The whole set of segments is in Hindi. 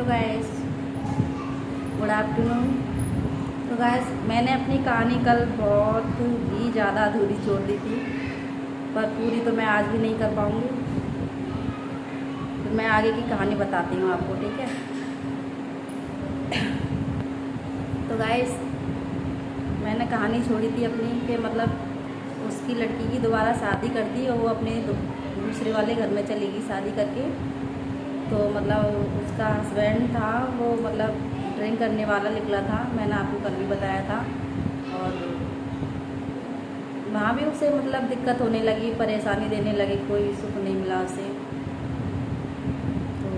Hello guys, good afternoon. तो गाइस, मैंने अपनी कहानी कल बहुत ही ज़्यादा अधूरी छोड़ दी थी, पर पूरी तो मैं आज भी नहीं कर पाऊँगी। तो मैं आगे की कहानी बताती हूँ आपको, ठीक है। तो गाइस, मैंने कहानी छोड़ी थी अपनी कि मतलब उसकी लड़की की दोबारा शादी कर दी और वो अपने दूसरे वाले घर में चली गई शादी करके। तो मतलब उसका हस्बैंड था, वो मतलब ड्रिंक करने वाला निकला था, मैंने आपको कल भी बताया था। और वहाँ भी उसे मतलब दिक्कत होने लगी, परेशानी देने लगी, कोई सुख नहीं मिला उसे। तो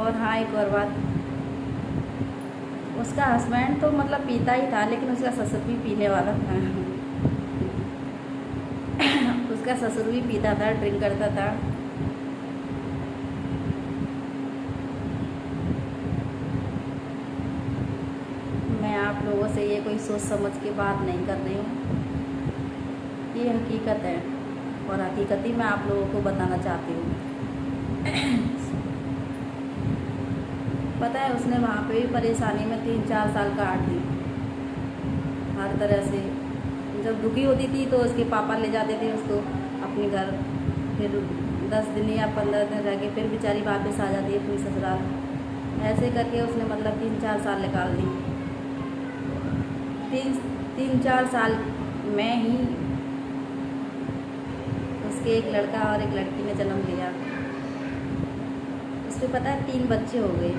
और हाँ, एक और बात, उसका हस्बैंड तो मतलब पीता ही था, लेकिन उसका ससुर भी पीने वाला था। उसका ससुर भी पीता था, ड्रिंक करता था। मैं आप लोगों से ये कोई सोच समझ के बात नहीं कर रही हूँ, ये हकीकत है और हकीकत ही मैं आप लोगों को बताना चाहती हूँ। पता है, उसने वहाँ पे भी परेशानी में 3-4 साल काट दी हर तरह से। जब दुखी होती थी तो उसके पापा ले जाते थे उसको अपने घर, फिर 10 दिन या 15 दिन रह के फिर बेचारी वापस आ जाती है अपनी ससुराल। ऐसे करके उसने मतलब 3-4 साल निकाल दी। 3-4 साल में ही उसके एक लड़का और एक लड़की ने जन्म लिया। उसके पता है 3 बच्चे हो गए।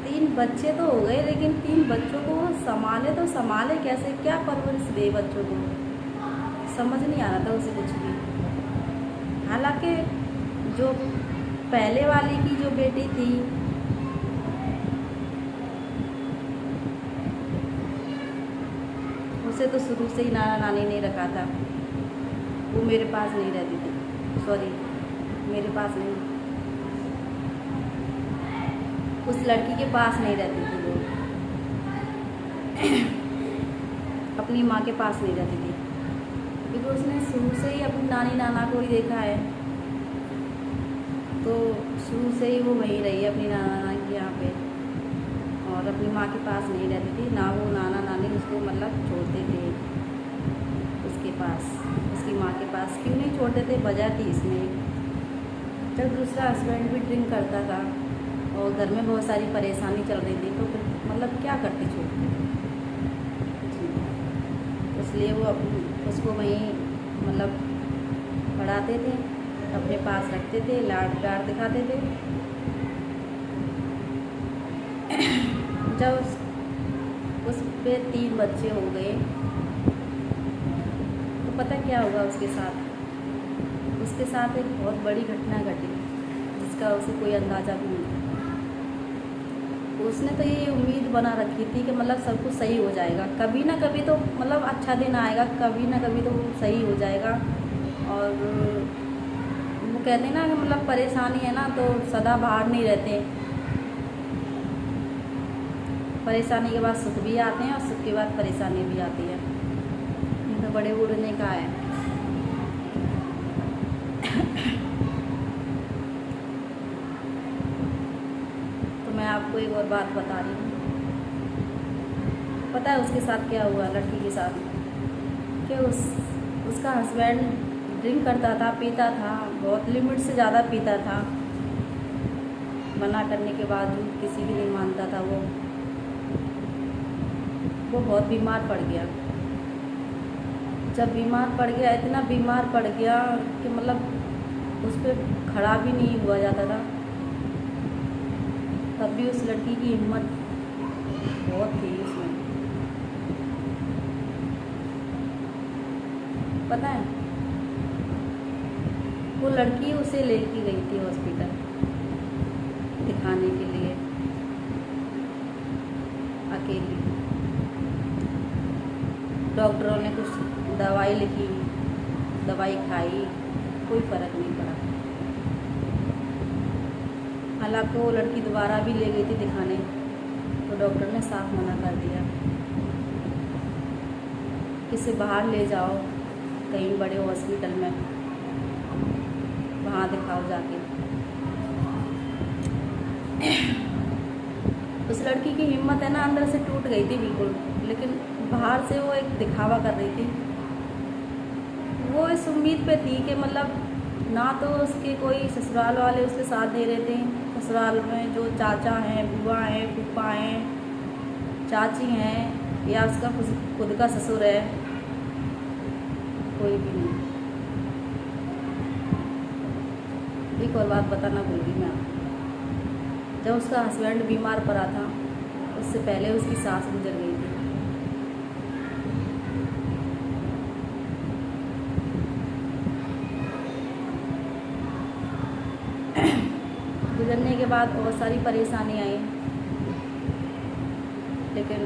3 बच्चे तो हो गए, लेकिन 3 बच्चों को वो संभाले कैसे, क्या परवरिश दे बच्चों को, समझ नहीं आ रहा था उसे कुछ भी। हालांकि जो पहले वाली की जो बेटी थी, उसे तो शुरू से ही नाना नानी ने रखा था। वो मेरे पास नहीं रहती थी, सॉरी, मेरे पास नहीं, उस लड़की के पास नहीं रहती थी। वो अपनी माँ के पास नहीं रहती थी, क्योंकि उसने शुरू से ही अपनी नानी नाना को ही देखा है। तो शुरू से ही वो वहीं रही है अपनी नाना नानी के यहाँ पे, और अपनी माँ के पास नहीं रहती थी ना। वो नाना नानी उसको मतलब छोड़ते थे उसके पास, उसकी माँ के पास। क्यों नहीं छोड़ते थे, वजह थी इसमें। जब दूसरा हस्बैंड भी ड्रिंक करता था और घर में बहुत सारी परेशानी चल रही थी, तो फिर मतलब क्या करती, छोड़ती। इसलिए वो उसको वहीं मतलब पढ़ाते थे, अपने पास रखते थे, लाड प्यार दिखाते थे। जब उस पे 3 बच्चे हो गए, तो पता क्या हुआ उसके साथ। उसके साथ एक बहुत बड़ी घटना घटी, जिसका उसे कोई अंदाज़ा भी नहीं था। उसने तो ये उम्मीद बना रखी थी कि मतलब सब कुछ सही हो जाएगा, कभी ना कभी तो मतलब अच्छा दिन आएगा, कभी ना कभी तो सही हो जाएगा। और वो कहते हैं ना कि मतलब परेशानी है ना तो सदा बाहर नहीं रहते, परेशानी के बाद सुख भी आते हैं और सुख के बाद परेशानी भी आती है। तो बड़े बूढ़े ने कहा है। तो मैं आपको एक और बात बता रही हूँ। पता है उसके साथ क्या हुआ, लड़की के साथ, कि उसका हस्बैंड ड्रिंक करता था, पीता था, बहुत लिमिट से ज़्यादा पीता था। मना करने के बावजूद किसी की नहीं मानता था। वो बहुत बीमार पड़ गया। जब बीमार पड़ गया, इतना बीमार पड़ गया कि मतलब उस पर खड़ा भी नहीं हुआ जाता था। तब भी उस लड़की की हिम्मत बहुत थी उसमें। पता है, वो लड़की उसे लेके गई थी हॉस्पिटल दिखाने के लिए, अकेली। डॉक्टरों ने कुछ दवाई लिखी, दवाई खाई, कोई फ़र्क नहीं पड़ा। हालांकि वो लड़की दोबारा भी ले गई थी दिखाने, तो डॉक्टर ने साफ मना कर दिया कि इसे बाहर ले जाओ कहीं बड़े हॉस्पिटल में, वहाँ दिखाओ जाके। लड़की की हिम्मत है ना अंदर से टूट गई थी बिल्कुल, लेकिन बाहर से वो एक दिखावा कर रही थी। वो इस उम्मीद पे थी कि मतलब ना तो उसके कोई ससुराल वाले उसके साथ दे रहे थे, ससुराल में जो चाचा हैं, बुआ हैं, फूफा हैं, चाची हैं, या उसका खुद का ससुर है, कोई भी नहीं। एक और बात बताना भूल गई मैं आपको, जब उसका हस्बैंड बीमार पड़ा था उससे पहले उसकी सास गुजर गई थी। गुजरने के बाद बहुत सारी परेशानी आई, लेकिन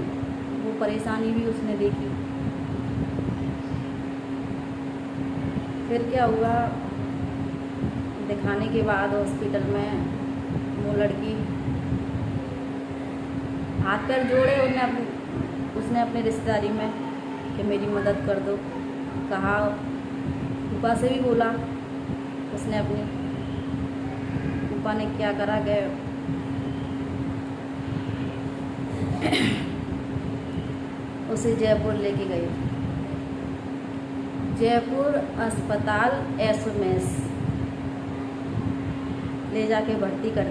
वो परेशानी भी उसने देखी। फिर क्या हुआ, दिखाने के बाद हॉस्पिटल में वो लड़की हाथ पैर जोड़े, उसने अपने रिश्तेदारी में कि मेरी मदद कर दो कहा। फूफा से भी बोला उसने, अपनी फूफा ने क्या करा कि उसे जयपुर लेके गए। जयपुर अस्पताल एसएमएस ले जाके भर्ती कर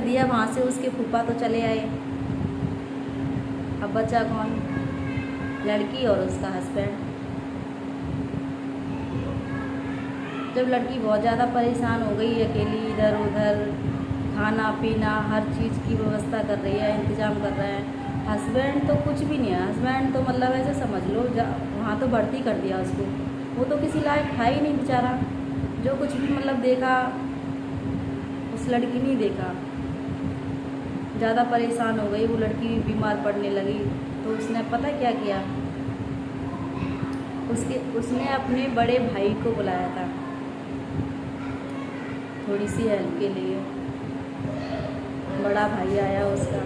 दिया। वहाँ से उसके फूफा तो चले आए। अब बचा कौन? लड़की और उसका हस्बैंड। जब लड़की बहुत ज़्यादा परेशान हो गई, अकेली इधर उधर खाना पीना हर चीज़ की व्यवस्था कर रही है, इंतज़ाम कर रहा है। हस्बैंड तो कुछ भी नहीं है, हस्बैंड तो मतलब ऐसे समझ लो वहाँ तो भर्ती कर दिया उसको, वो तो किसी लायक था ही नहीं बेचारा। जो कुछ भी मतलब देखा उस लड़की नहीं देखा। ज़्यादा परेशान हो गई वो लड़की, बीमार पड़ने लगी, तो उसने पता क्या किया, उसने अपने बड़े भाई को बुलाया था थोड़ी सी हेल्प के लिए। बड़ा भाई आया उसका,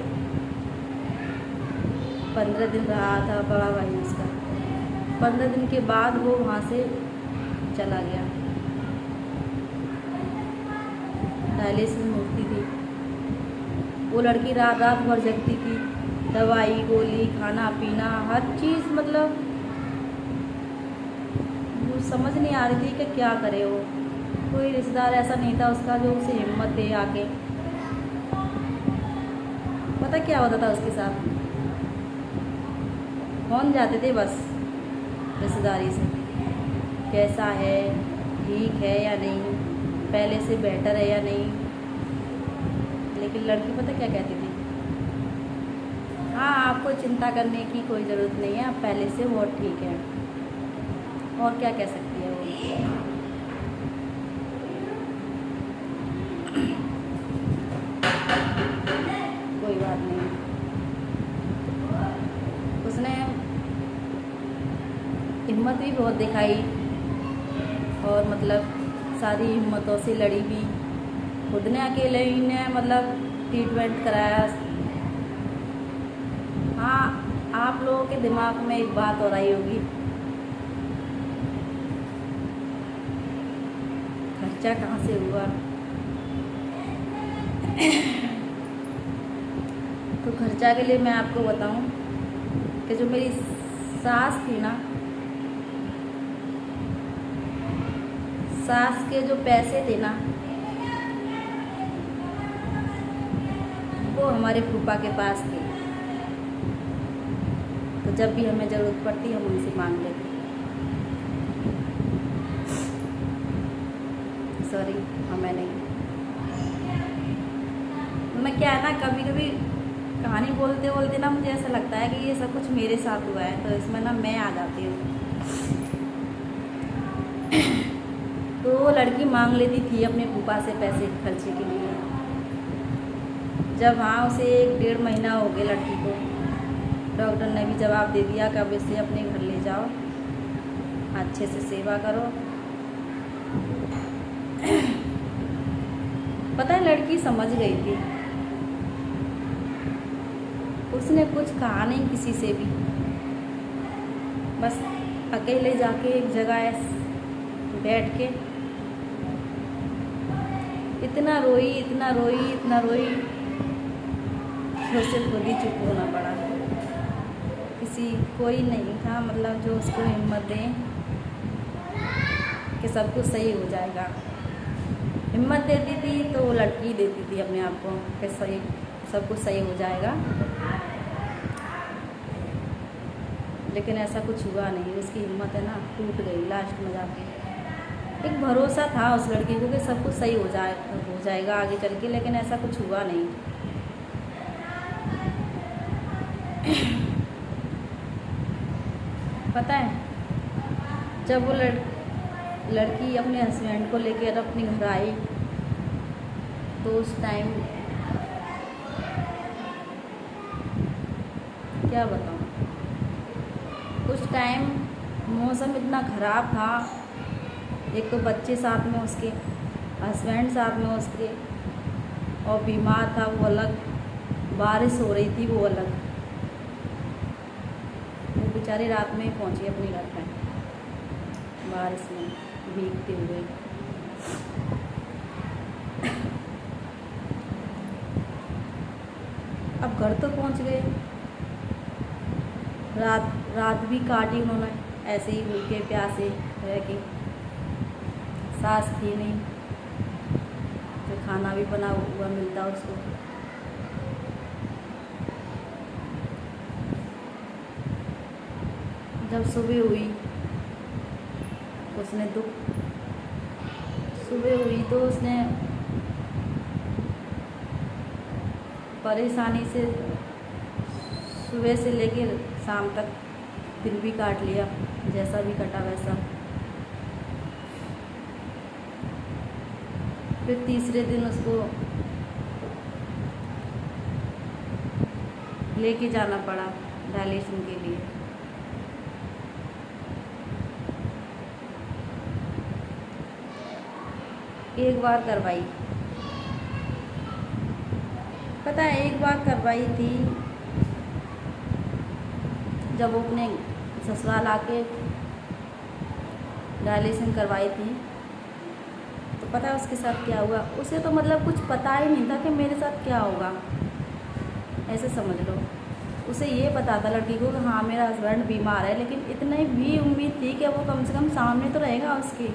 15 दिन रहा था बड़ा भाई उसका। 15 दिन के बाद वो वहाँ से चला गया। डायलिसिस मूर्ति थी वो लड़की, रात रात भर जगती थी, दवाई गोली खाना पीना हर चीज़, मतलब वो समझ नहीं आ रही थी कि क्या करे। वो कोई रिश्तेदार ऐसा नहीं था उसका जो उसे हिम्मत दे आके। पता क्या होता था उसके साथ, फोन जाते थे बस रिश्तेदारी से, कैसा है, ठीक है या नहीं, पहले से बेटर है या नहीं। लेकिन लड़की पता क्या कहती थी, हाँ आपको चिंता करने की कोई ज़रूरत नहीं है, आप पहले से बहुत ठीक है। और क्या कह सकती है वो। कोई बात नहीं, उसने हिम्मत भी बहुत दिखाई और मतलब सारी हिम्मतों से लड़ी भी। खुद ने अकेले ही ने मतलब ट्रीटमेंट कराया। हाँ, आप लोगों के दिमाग में एक बात और आई होगी, खर्चा कहाँ से हुआ। तो खर्चा के लिए मैं आपको बताऊं कि जो मेरी सास थी ना, सास के जो पैसे थे ना वो हमारे फूफा के पास थे। तो जब भी हमें ज़रूरत पड़ती हम उनसे मांग लेते। सॉरी, हमें नहीं। मैं क्या है ना, कभी कभी कहानी बोलते बोलते ना मुझे ऐसा लगता है कि ये सब कुछ मेरे साथ हुआ है, तो इसमें ना मैं आ जाती हूँ। तो वो लड़की मांग लेती थी अपने फूफा से पैसे खर्चे के लिए। जब हाँ उसे 1-1.5 महीना हो गया लड़की को, डॉक्टर ने भी जवाब दे दिया कि अब इसे अपने घर ले जाओ, अच्छे से सेवा करो। पता है लड़की समझ गई थी, उसने कुछ कहा नहीं किसी से भी, बस अकेले जाके एक जगह बैठ के इतना रोई इतना रोई इतना रोई, फिर उसे खुद ही चुप होना पड़ा। कोई नहीं था मतलब जो उसको हिम्मत दे कि सब कुछ सही हो जाएगा। हिम्मत देती थी तो वो लड़की देती थी अपने आप को कि सही सब कुछ सही हो जाएगा, लेकिन ऐसा कुछ हुआ नहीं। उसकी हिम्मत है ना टूट गई लास्ट में जाके। एक भरोसा था उस लड़की को कि सब कुछ सही हो जाएगा आगे चल के, लेकिन ऐसा कुछ हुआ नहीं। पता है जब वो लड़की अपने हस्बैंड को लेकर अपने घर आई तो उस टाइम क्या बताऊँ, उस टाइम मौसम इतना ख़राब था। एक तो बच्चे साथ में उसके, हस्बैंड साथ में उसके, और बीमार था वो अलग, बारिश हो रही थी वो अलग। वो बेचारी रात में ही पहुंची अपने घर पे बारिश में भीगते हुए। अब घर तो पहुंच गए, रात भी काटी उन्होंने ऐसे ही भूखे प्यासे रह के। सास थी नहीं तो खाना भी बना हुआ मिलता उसको। जब सुबह हुई तो उसने परेशानी से सुबह से लेकर शाम तक दिन भी काट लिया, जैसा भी कटा वैसा। फिर तीसरे दिन उसको लेके जाना पड़ा डायलिसिस के लिए। एक बार करवाई, पता है एक बार करवाई थी जब वो अपने ससुराल आके डायलिसिस करवाई थी। तो पता है उसके साथ क्या हुआ। उसे तो मतलब कुछ पता ही नहीं था कि मेरे साथ क्या होगा, ऐसे समझ लो। उसे ये पता था लड़की को कि हाँ मेरा हस्बैंड बीमार है, लेकिन इतनी भी उम्मीद थी कि वो कम से कम सामने तो रहेगा उसके।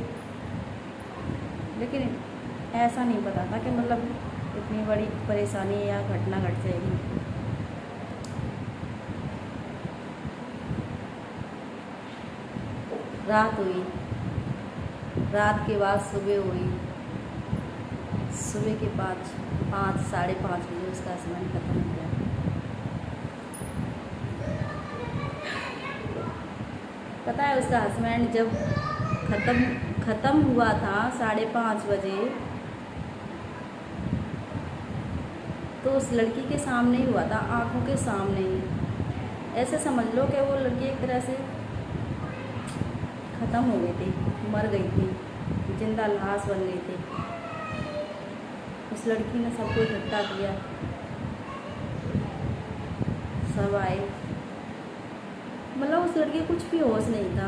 लेकिन ऐसा नहीं पता था कि मतलब इतनी बड़ी परेशानी या घटना घट जाएगी। रात हुई, रात के बाद सुबह हुई। सुबह के 5 साढ़े 5 बजे उसका हस्बैंड ख़त्म हो गया। पता है उसका हस्बैंड जब ख़त्म हुआ था 5:30 बजे, तो उस लड़की के सामने ही हुआ था, आंखों के सामने ही। ऐसे समझ लो कि वो लड़की एक तरह से ख़त्म हो गई थी, मर गई थी, जिंदा लाश बन गई थी। उस लड़की ने सबको इकट्ठा किया, सब आए, मतलब उस लड़की को कुछ भी होश नहीं था।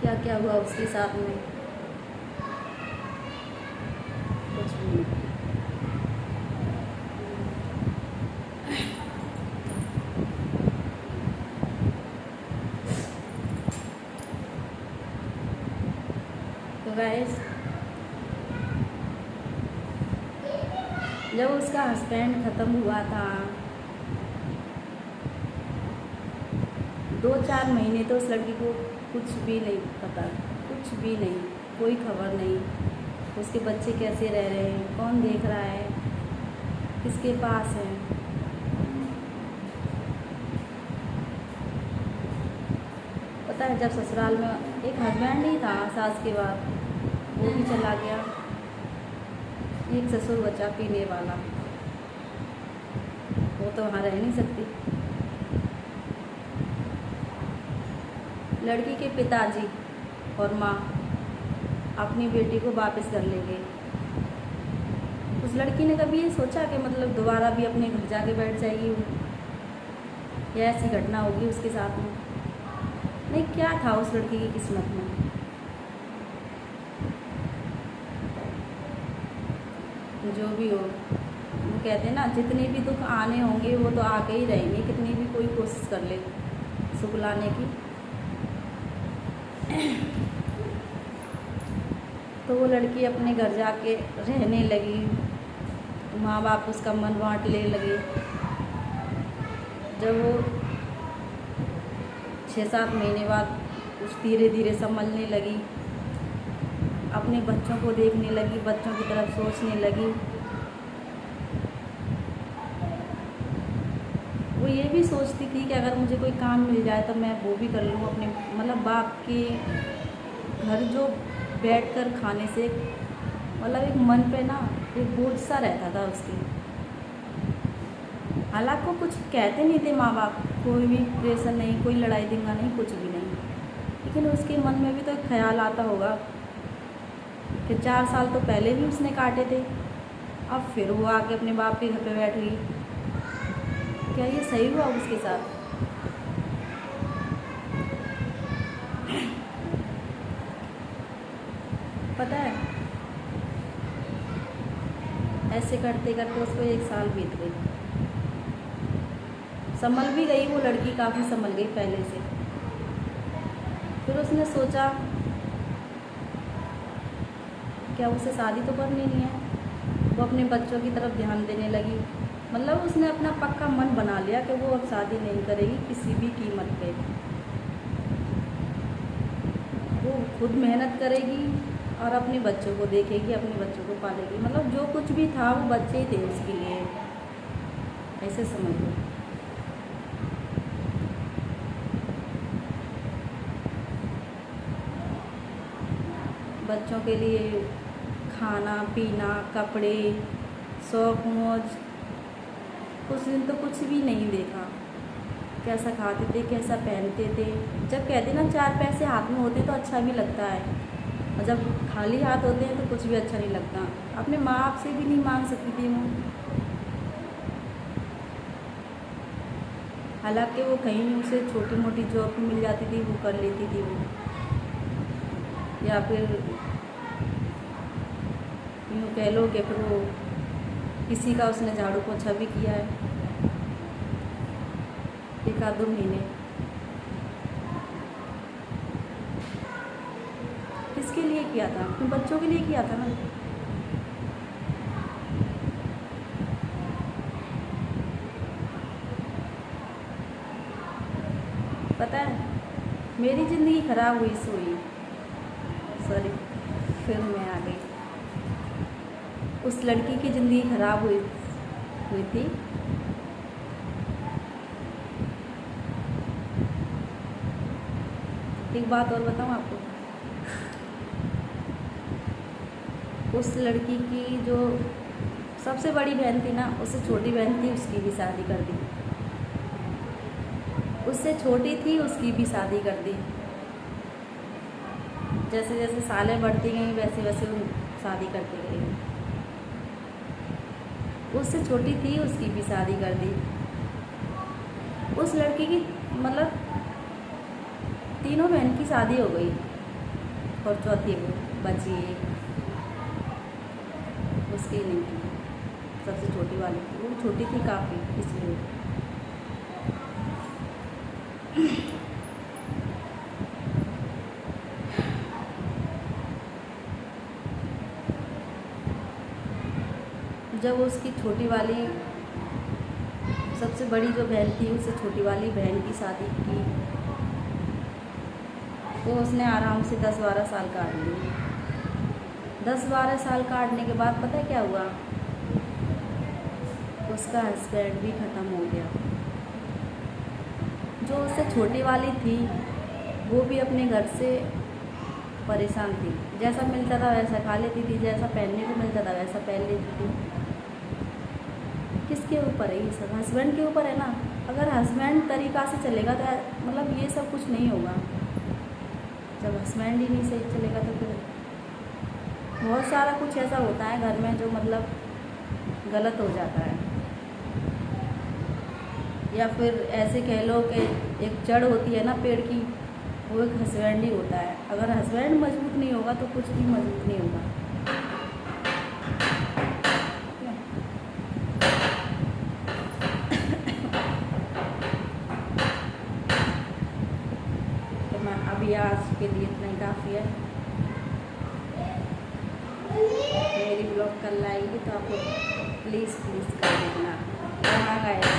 क्या क्या हुआ उसके साथ में कुछ भी नहीं। तो गाइस जब उसका हस्बैंड ख़त्म हुआ था 2-4 महीने तो उस लड़की को कुछ भी नहीं पता, कुछ भी नहीं, कोई खबर नहीं। उसके बच्चे कैसे रह रहे हैं, कौन देख रहा है, किसके पास है। पता है जब ससुराल में एक हस्बैंड ही था सास के बाद, वो भी चला गया। एक ससुर बचा पीने वाला, वो तो वहाँ रह नहीं सकती। लड़की के पिताजी और माँ अपनी बेटी को वापस कर लेंगे। उस लड़की ने कभी ये सोचा कि मतलब दोबारा भी अपने घर जाके बैठ जाएगी या ऐसी घटना होगी उसके साथ में। नहीं, क्या था उस लड़की की किस्मत में। जो भी हो, वो कहते हैं ना, जितने भी दुख आने होंगे वो तो आके ही रहेंगे, कितनी भी कोई कोशिश कर ले सुख लाने की। तो वो लड़की अपने घर जाके रहने लगी, माँ बाप उसका मन बांटने लगे। जब वो 6-7 महीने बाद कुछ धीरे धीरे संभलने लगी, अपने बच्चों को देखने लगी, बच्चों की तरफ सोचने लगी, वो ये भी सोचती थी कि अगर मुझे कोई काम मिल जाए तो मैं वो भी कर लूँ। अपने मतलब बाप के घर जो बैठकर खाने से मतलब एक मन पे ना एक बोझ सा रहता था उसके। हालांकि वो कुछ कहते नहीं थे माँ बाप, कोई भी प्रेशर नहीं, कोई लड़ाई दंगा नहीं, कुछ भी नहीं, लेकिन उसके मन में भी तो एक ख्याल आता होगा कि 4 साल तो पहले भी उसने काटे थे, अब फिर वो आके अपने बाप के घर पे बैठ गई। क्या ये सही हुआ उसके साथ? पता है, ऐसे करते करते उसको 1 साल बीत गई। संभल भी गई वो लड़की, काफ़ी संभल गई पहले से। फिर उसने सोचा क्या उसे शादी तो करनी नहीं है। वो अपने बच्चों की तरफ ध्यान देने लगी। मतलब उसने अपना पक्का मन बना लिया कि वो अब शादी नहीं करेगी किसी भी कीमत पे। वो खुद मेहनत करेगी और अपने बच्चों को देखेगी, अपने बच्चों को पालेगी। मतलब जो कुछ भी था वो बच्चे ही थे उसके लिए, ऐसे समझ लो। बच्चों के लिए खाना पीना, कपड़े, शौक मौज, कुछ दिन तो कुछ भी नहीं देखा। कैसा खाते थे, कैसा पहनते थे। जब कहते ना 4 पैसे हाथ में होते तो अच्छा भी लगता है, और जब खाली हाथ होते हैं तो कुछ भी अच्छा नहीं लगता। अपने माँ बाप से भी नहीं मांग सकती थी वो। हालांकि वो कहीं उसे छोटी मोटी जॉब भी मिल जाती थी, वो कर लेती थी वो, या फिर यूँ कह लो कि फिर वो किसी का उसने झाड़ू पोछा भी किया है 1-2 महीने। किसके लिए किया था? अपने बच्चों के लिए किया था ना। पता है, मेरी ज़िंदगी ख़राब हुई सॉरी, फिर मैं आ गई। उस लड़की की ज़िंदगी ख़राब हुई थी। एक बात और बताऊँ आपको, उस लड़की की जो सबसे बड़ी बहन थी ना, उससे छोटी बहन थी, उसकी भी शादी कर दी। उससे छोटी थी, उसकी भी शादी कर दी। जैसे जैसे सालें बढ़ती गई वैसे वैसे वो शादी करती गई। उससे छोटी थी, उसकी भी शादी कर दी। उस लड़की की मतलब तीनों बहन की शादी हो गई और चौथी वो बची एक, उसकी नहीं थी, सबसे छोटी वाली थी। वो छोटी थी काफ़ी, इसलिए। जब उसकी छोटी वाली सबसे बड़ी जो बहन थी, उससे छोटी वाली बहन की शादी की, तो उसने आराम से 10-12 साल काट लिए। 10-12 साल काटने के बाद पता है क्या हुआ? उसका हस्बैंड भी ख़त्म हो गया। जो उससे छोटी वाली थी वो भी अपने घर से परेशान थी। जैसा मिलता था वैसा खा लेती थी, जैसा पहनने को मिलता था वैसा पहन लेती थी। किसके ऊपर है ये सब? हस्बैंड के ऊपर है ना। अगर हस्बैंड तरीक़ा से चलेगा तो मतलब ये सब कुछ नहीं होगा। जब हस्बैंड ही नहीं सही चलेगा तो फिर बहुत सारा कुछ ऐसा होता है घर में जो मतलब गलत हो जाता है। या फिर ऐसे कह लो कि एक जड़ होती है ना पेड़ की, वो एक हस्बैंड ही होता है। अगर हस्बैंड मजबूत नहीं होगा तो कुछ भी मजबूत नहीं होगा। तो मैं अभी आज के लिए इतना ही काफ़ी है। मेरी ब्लॉग कल आएगी तो आपको प्लीज़ कर देना। हाँ गाइस,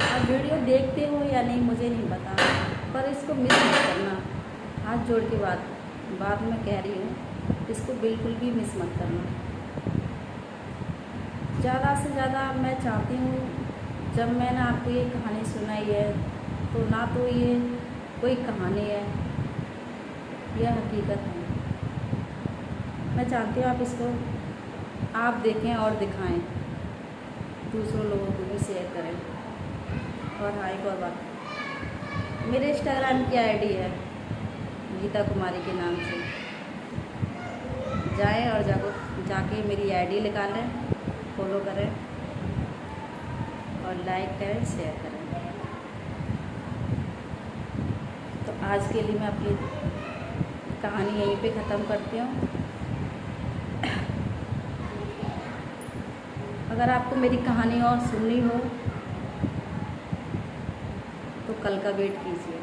आप वीडियो देखते हो या नहीं मुझे नहीं पता, पर इसको मिस मत करना। हाथ जोड़ के बात में कह रही हूँ, इसको बिल्कुल भी मिस मत करना। ज़्यादा से ज़्यादा मैं चाहती हूँ, जब मैंने आपको ये कहानी सुनाई है तो ना तो ये कोई कहानी है, यह हकीकत है। मैं चाहती हूँ आप इसको आप देखें और दिखाएं, दूसरों लोगों को भी शेयर करें। और हाँ, एक और बात, मेरे इंस्टाग्राम की आईडी है गीता कुमारी के नाम से। जाएं और जाके मेरी आईडी निकालें, फॉलो करें और लाइक करें, शेयर करें। तो आज के लिए मैं अपनी कहानी यहीं पे ख़त्म करती हूँ। अगर आपको मेरी कहानी और सुननी हो तो कल का वेट कीजिए।